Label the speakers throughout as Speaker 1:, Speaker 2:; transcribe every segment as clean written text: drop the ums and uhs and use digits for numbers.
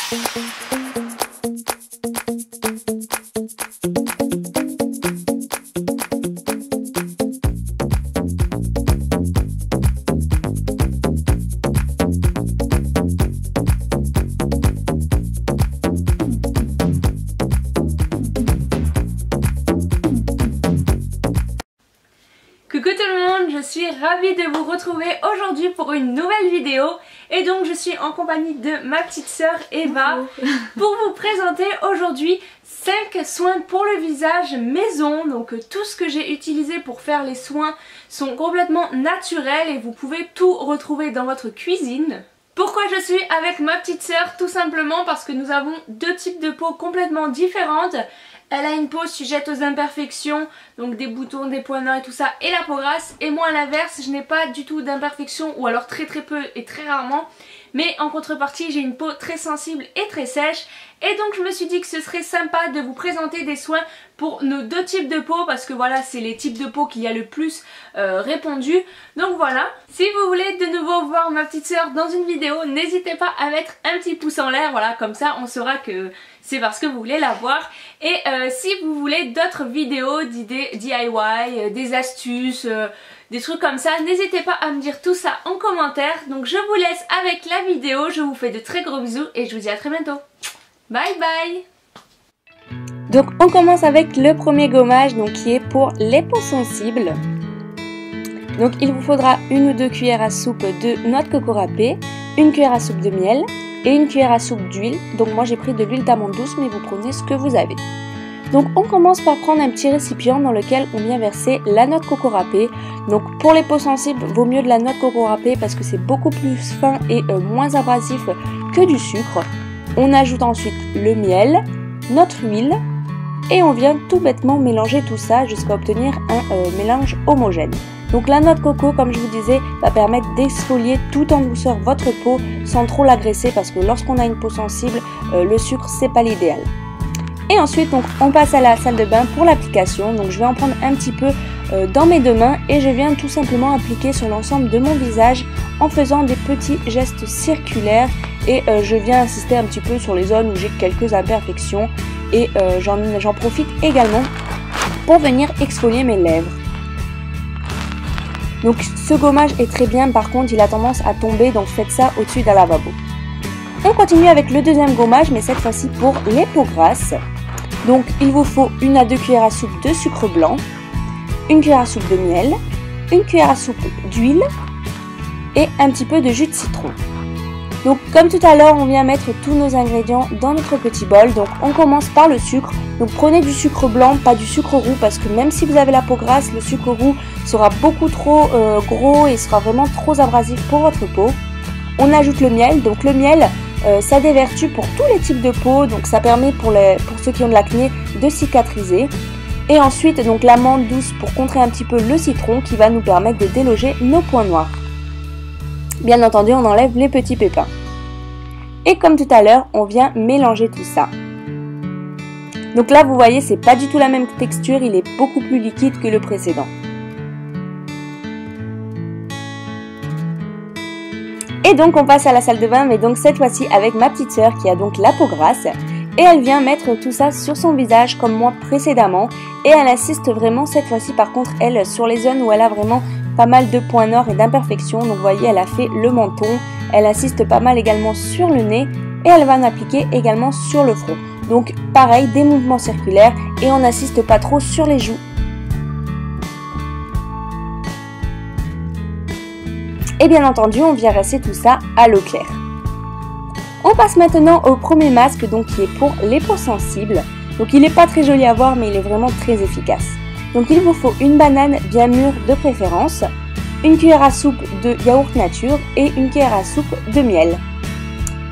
Speaker 1: Coucou tout le monde, je suis ravie de vous retrouver aujourd'hui pour une nouvelle vidéo et donc je suis en compagnie de ma petite sœur Eva pour vous présenter aujourd'hui 5 soins pour le visage maison. Donc tout ce que j'ai utilisé pour faire les soins sont complètement naturels et vous pouvez tout retrouver dans votre cuisine. Pourquoi je suis avec ma petite sœur? Tout simplement parce que nous avons deux types de peau complètement différentes. Elle a une peau sujette aux imperfections, donc des boutons, des points noirs et tout ça, et la peau grasse. Et moi à l'inverse, je n'ai pas du tout d'imperfections, ou alors très peu et très rarement. Mais en contrepartie, j'ai une peau très sensible et très sèche. Et donc je me suis dit que ce serait sympa de vous présenter des soins pour nos deux types de peau, parce que voilà, c'est les types de peau qu'il y a le plus répondu. Donc voilà, si vous voulez de nouveau voir ma petite sœur dans une vidéo, n'hésitez pas à mettre un petit pouce en l'air, voilà, comme ça on saura que c'est parce que vous voulez la voir. Et si vous voulez d'autres vidéos d'idées DIY, des astuces, des trucs comme ça, n'hésitez pas à me dire tout ça en commentaire. Donc je vous laisse avec la vidéo, je vous fais de très gros bisous et je vous dis à très bientôt. Bye bye.
Speaker 2: Donc on commence avec le premier gommage, donc qui est pour les peaux sensibles. Donc il vous faudra 1 ou 2 cuillères à soupe de noix de coco râpée, 1 cuillère à soupe de miel et 1 cuillère à soupe d'huile. Donc moi j'ai pris de l'huile d'amande douce, mais vous prenez ce que vous avez. Donc on commence par prendre un petit récipient dans lequel on vient verser la noix de coco râpée. Donc pour les peaux sensibles, vaut mieux de la noix de coco râpée parce que c'est beaucoup plus fin et moins abrasif que du sucre. On ajoute ensuite le miel, notre huile et on vient tout bêtement mélanger tout ça jusqu'à obtenir un mélange homogène. Donc la noix de coco, comme je vous disais, va permettre d'exfolier tout en douceur votre peau sans trop l'agresser, parce que lorsqu'on a une peau sensible, le sucre c'est pas l'idéal. Et ensuite donc on passe à la salle de bain pour l'application. Donc je vais en prendre un petit peu dans mes deux mains et je viens tout simplement appliquer sur l'ensemble de mon visage en faisant des petits gestes circulaires, et je viens insister un petit peu sur les zones où j'ai quelques imperfections, et j'en profite également pour venir exfolier mes lèvres. Donc ce gommage est très bien, par contre il a tendance à tomber, donc faites ça au-dessus d'un lavabo. On continue avec le deuxième gommage, mais cette fois-ci pour les peaux grasses. Donc il vous faut 1 à 2 cuillères à soupe de sucre blanc, 1 cuillère à soupe de miel, 1 cuillère à soupe d'huile et un petit peu de jus de citron. Donc comme tout à l'heure, on vient mettre tous nos ingrédients dans notre petit bol. Donc on commence par le sucre. Donc prenez du sucre blanc, pas du sucre roux, parce que même si vous avez la peau grasse, le sucre roux sera beaucoup trop gros et sera vraiment trop abrasif pour votre peau. On ajoute le miel. Donc le miel, ça a des vertus pour tous les types de peau. Donc ça permet pour ceux qui ont de l'acné de cicatriser. Et ensuite donc l'amande douce pour contrer un petit peu le citron, qui va nous permettre de déloger nos points noirs. Bien entendu, on enlève les petits pépins. Et comme tout à l'heure, on vient mélanger tout ça. Donc là, vous voyez, c'est pas du tout la même texture, il est beaucoup plus liquide que le précédent. Et donc on passe à la salle de bain, mais donc cette fois-ci avec ma petite sœur qui a donc la peau grasse. Et elle vient mettre tout ça sur son visage comme moi précédemment. Et elle insiste vraiment cette fois-ci, par contre, elle, sur les zones où elle a vraiment pas mal de points noirs et d'imperfections. Donc vous voyez, elle a fait le menton, elle insiste pas mal également sur le nez et elle va en appliquer également sur le front. Donc pareil, des mouvements circulaires et on n'insiste pas trop sur les joues. Et bien entendu, on vient rincer tout ça à l'eau claire. On passe maintenant au premier masque, donc qui est pour les peaux sensibles. Donc il n'est pas très joli à voir, mais il est vraiment très efficace. Donc il vous faut une banane bien mûre de préférence, 1 cuillère à soupe de yaourt nature et 1 cuillère à soupe de miel.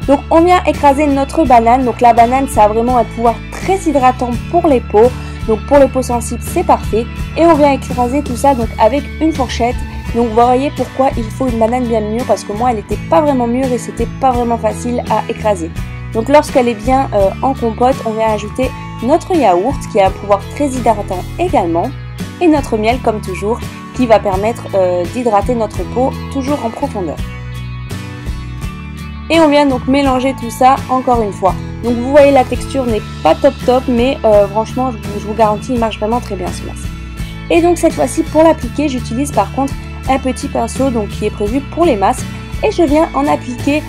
Speaker 2: Donc on vient écraser notre banane. Donc la banane, ça a vraiment un pouvoir très hydratant pour les peaux. Donc pour les peaux sensibles, c'est parfait. Et on vient écraser tout ça donc avec une fourchette. Donc vous voyez pourquoi il faut une banane bien mûre, parce que moi elle n'était pas vraiment mûre et c'était pas vraiment facile à écraser. Donc lorsqu'elle est bien en compote, on vient ajouter notre yaourt qui a un pouvoir très hydratant également, et notre miel comme toujours qui va permettre d'hydrater notre peau toujours en profondeur. Et on vient donc mélanger tout ça encore une fois. Donc vous voyez, la texture n'est pas top, mais franchement je vous garantis, il marche vraiment très bien ce masque. Et donc cette fois-ci, pour l'appliquer, j'utilise par contre un petit pinceau donc qui est prévu pour les masques. Et je viens en appliquer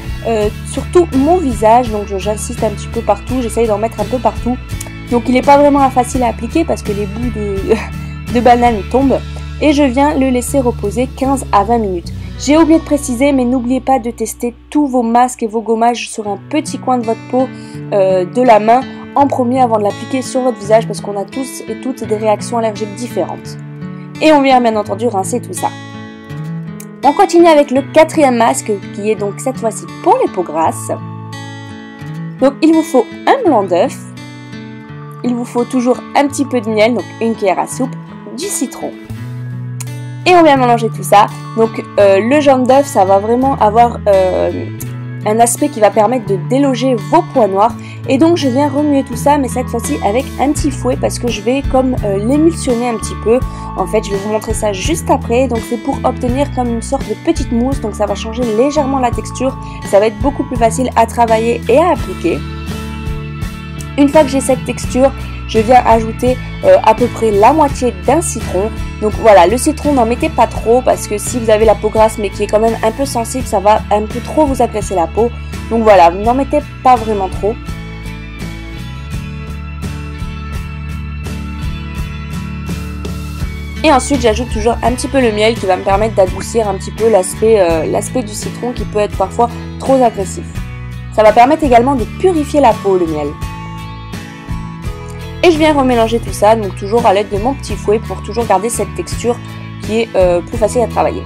Speaker 2: sur tout mon visage. Donc j'insiste un petit peu partout, j'essaye d'en mettre un peu partout. Donc il n'est pas vraiment facile à appliquer parce que les bouts de banane tombent. Et je viens le laisser reposer 15 à 20 minutes. J'ai oublié de préciser, mais n'oubliez pas de tester tous vos masques et vos gommages sur un petit coin de votre peau de la main en premier avant de l'appliquer sur votre visage, parce qu'on a tous et toutes des réactions allergiques différentes. Et on vient bien entendu rincer tout ça. On continue avec le quatrième masque qui est donc cette fois-ci pour les peaux grasses. Donc il vous faut un blanc d'œuf, il vous faut toujours un petit peu de miel, donc une cuillère à soupe, du citron. Et on vient mélanger tout ça. Donc le jaune d'œuf, ça va vraiment avoir un aspect qui va permettre de déloger vos points noirs. Et donc je viens remuer tout ça, mais cette fois-ci avec un petit fouet, parce que je vais comme l'émulsionner un petit peu. En fait, je vais vous montrer ça juste après. Donc c'est pour obtenir comme une sorte de petite mousse. Donc ça va changer légèrement la texture. Ça va être beaucoup plus facile à travailler et à appliquer. Une fois que j'ai cette texture, je viens ajouter à peu près la moitié d'un citron. Donc voilà, le citron, n'en mettez pas trop, parce que si vous avez la peau grasse mais qui est quand même un peu sensible, ça va un peu trop vous agresser la peau. Donc voilà, n'en mettez pas vraiment trop. Et ensuite, j'ajoute toujours un petit peu le miel qui va me permettre d'adoucir un petit peu l'aspect du citron qui peut être parfois trop agressif. Ça va permettre également de purifier la peau, le miel. Et je viens remélanger tout ça, donc toujours à l'aide de mon petit fouet pour toujours garder cette texture qui est plus facile à travailler.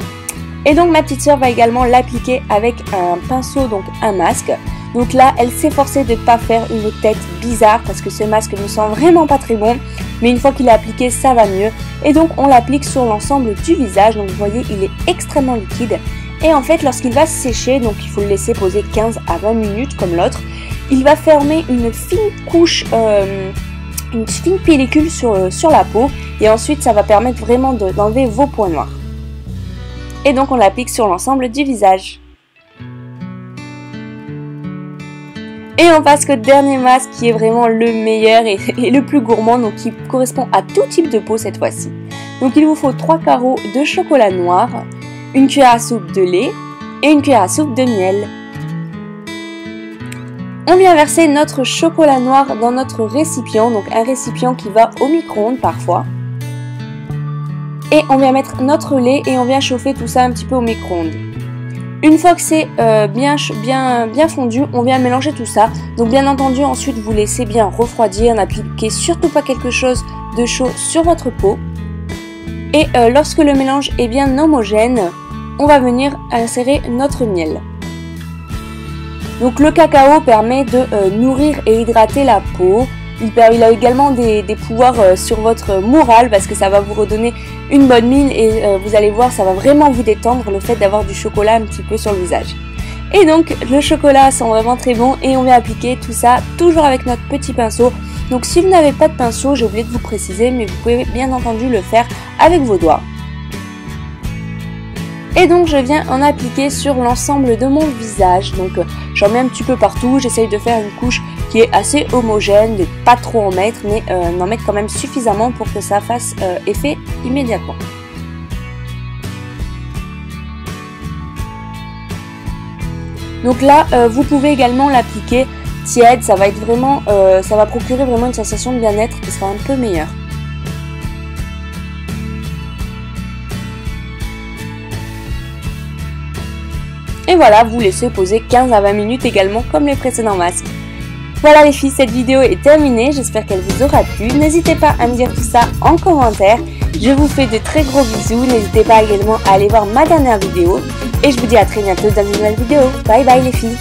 Speaker 2: Et donc ma petite soeur va également l'appliquer avec un pinceau, donc un masque. Donc là, elle s'est forcée de ne pas faire une tête bizarre parce que ce masque ne sent vraiment pas très bon. Mais une fois qu'il est appliqué, ça va mieux. Et donc on l'applique sur l'ensemble du visage. Donc vous voyez, il est extrêmement liquide. Et en fait, lorsqu'il va sécher, donc il faut le laisser poser 15 à 20 minutes comme l'autre, il va former une fine couche, une fine pellicule sur la peau. Et ensuite, ça va permettre vraiment d'enlever vos points noirs. Et donc on l'applique sur l'ensemble du visage. Et on passe au dernier masque qui est vraiment le meilleur et le plus gourmand, donc qui correspond à tout type de peau cette fois-ci. Donc il vous faut 3 carreaux de chocolat noir, une cuillère à soupe de lait et une cuillère à soupe de miel. On vient verser notre chocolat noir dans notre récipient, donc un récipient qui va au micro-ondes parfois. Et on vient mettre notre lait et on vient chauffer tout ça un petit peu au micro-ondes. Une fois que c'est bien fondu, on vient mélanger tout ça. Donc bien entendu, ensuite vous laissez bien refroidir, n'appliquez surtout pas quelque chose de chaud sur votre peau. Et lorsque le mélange est bien homogène, on va venir insérer notre miel. Donc le cacao permet de nourrir et hydrater la peau. Il a également des pouvoirs sur votre morale parce que ça va vous redonner une bonne mine et vous allez voir, ça va vraiment vous détendre le fait d'avoir du chocolat un petit peu sur le visage. Et donc le chocolat sent vraiment très bon et on vient appliquer tout ça toujours avec notre petit pinceau. Donc si vous n'avez pas de pinceau, j'ai oublié de vous préciser, mais vous pouvez bien entendu le faire avec vos doigts. Et donc je viens en appliquer sur l'ensemble de mon visage, donc j'en mets un petit peu partout, j'essaye de faire une couche qui est assez homogène, de pas trop en mettre, mais d'en mettre quand même suffisamment pour que ça fasse effet immédiatement. Donc là, vous pouvez également l'appliquer tiède, ça va être vraiment, ça va procurer vraiment une sensation de bien-être qui sera un peu meilleure. Et voilà, vous laissez poser 15 à 20 minutes également comme les précédents masques. Voilà les filles, cette vidéo est terminée, j'espère qu'elle vous aura plu. N'hésitez pas à me dire tout ça en commentaire. Je vous fais de très gros bisous, n'hésitez pas également à aller voir ma dernière vidéo. Et je vous dis à très bientôt dans une nouvelle vidéo. Bye bye les filles.